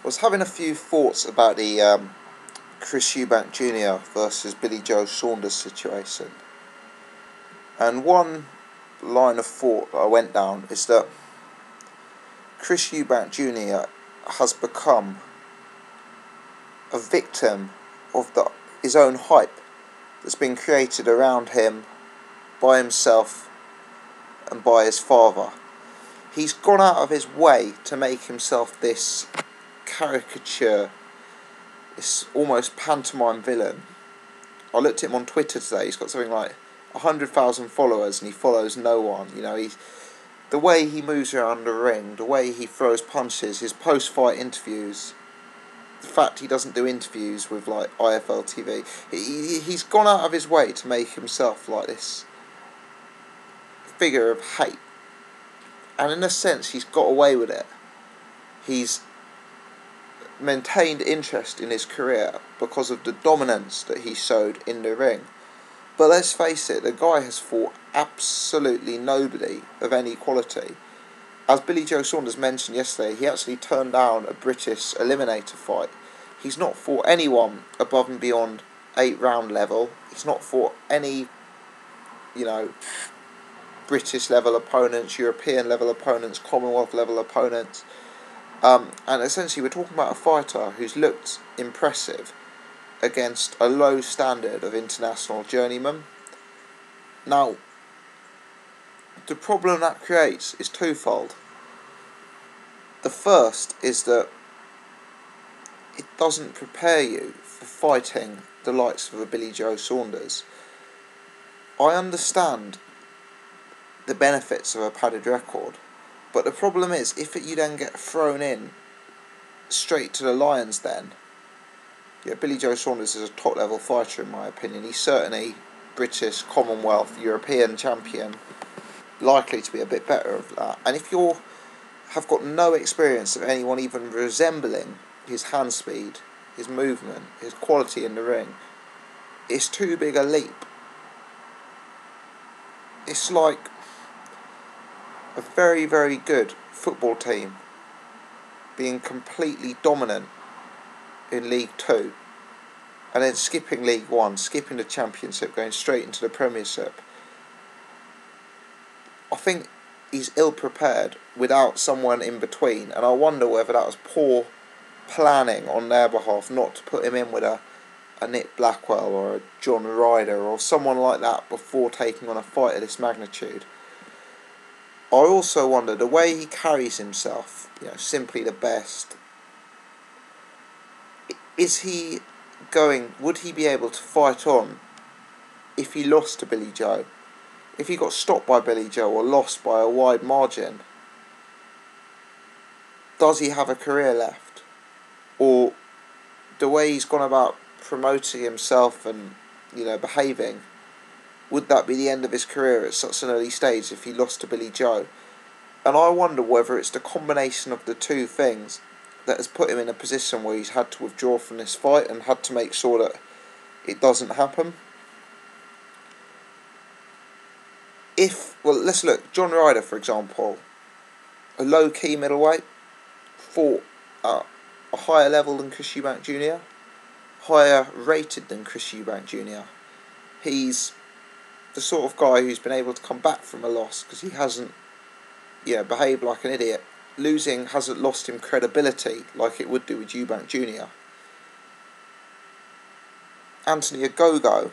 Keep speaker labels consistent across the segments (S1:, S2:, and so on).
S1: I was having a few thoughts about the Chris Eubank Jr. versus Billy Joe Saunders situation. And one line of thought that I went down is that Chris Eubank Jr. has become a victim of his own hype that's been created around him by himself and by his father. He's gone out of his way to make himself this caricature, this almost pantomime villain. I looked at him on Twitter today. He's got something like 100,000 followers and he follows no one. You know, the way he moves around the ring, the way he throws punches, his post-fight interviews, the fact he doesn't do interviews with like IFL TV. He's gone out of his way to make himself like this figure of hate. And in a sense, he's got away with it. He's maintained interest in his career because of the dominance that he showed in the ring. But let's face it, the guy has fought absolutely nobody of any quality. As Billy Joe Saunders mentioned yesterday, he actually turned down a British eliminator fight. He's not fought anyone above and beyond 8-round level. He's not fought any, British level opponents, European level opponents, Commonwealth level opponents. And essentially we're talking about a fighter who's looked impressive against a low standard of international journeyman. Now, the problem that creates is twofold. The first is that it doesn't prepare you for fighting the likes of a Billy Joe Saunders. I understand the benefits of a padded record, but the problem is, if you then get thrown in straight to the lions then, Billy Joe Saunders is a top level fighter in my opinion. He's certainly British, Commonwealth, European champion, likely to be a bit better of that. And if you have got no experience of anyone even resembling his hand speed, his movement, his quality in the ring, it's too big a leap. It's like a very, very good football team being completely dominant in League 2 and then skipping League 1, skipping the Championship, going straight into the Premiership. I think he's ill prepared without someone in between, and I wonder whether that was poor planning on their behalf not to put him in with a Nick Blackwell or a John Ryder or someone like that before taking on a fight of this magnitude. I also wonder the way he carries himself, simply the best. Would he be able to fight on if he lost to Billy Joe? If he got stopped by Billy Joe or lost by a wide margin? Does he have a career left? Or the way he's gone about promoting himself and, behaving, would that be the end of his career at such an early stage if he lost to Billy Joe? And I wonder whether it's the combination of the two things that has put him in a position where he's had to withdraw from this fight and had to make sure that it doesn't happen. Let's look. John Ryder, for example, a low-key middleweight, fought at a higher level than Chris Eubank Jr., higher rated than Chris Eubank Jr. He's the sort of guy who's been able to come back from a loss because he hasn't behaved like an idiot. Losing hasn't lost him credibility like it would do with Eubank Jr. Anthony Ogogo,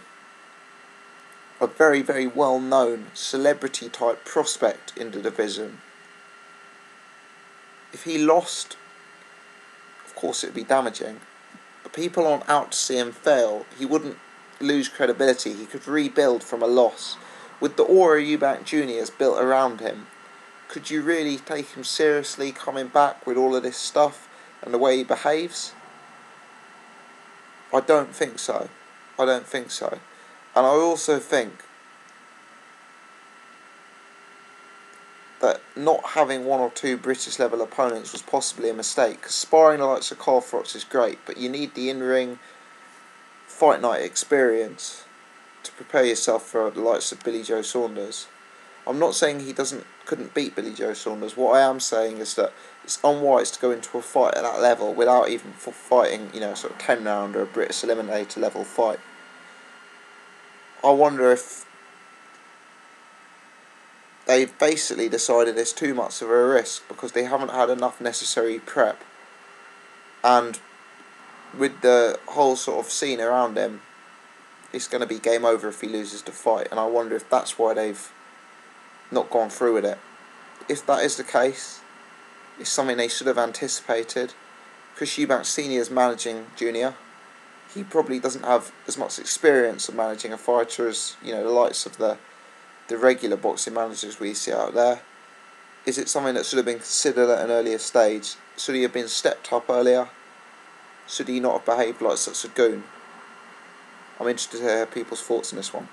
S1: a very, very well-known celebrity-type prospect in the division. If he lost, of course it would be damaging, but people aren't out to see him fail. He wouldn't lose credibility. He could rebuild from a loss. With the aura Eubank Jr. has built around him, could you really take him seriously coming back with all of this stuff and the way he behaves? I don't think so. And I also think that not having one or two British level opponents was possibly a mistake, because sparring the likes of Carl Froch is great, but you need the in-ring fight night experience to prepare yourself for the likes of Billy Joe Saunders. I'm not saying he doesn't couldn't beat Billy Joe Saunders. What I am saying is that it's unwise to go into a fight at that level without even fighting, you know, sort of 10 round or a British Eliminator level fight. I wonder if they've basically decided it's too much of a risk because they haven't had enough necessary prep, and with the whole sort of scene around him, it's going to be game over if he loses the fight, and I wonder if that's why they've not gone through with it. If that is the case, it's something they should have anticipated, because Eubank Sr. is managing Junior. He probably doesn't have as much experience of managing a fighter as, you know, the likes of the regular boxing managers we see out there. Is it something that should have been considered at an earlier stage? Should he have been stepped up earlier? Should he not have behaved like such a goon? I'm interested to hear people's thoughts on this one.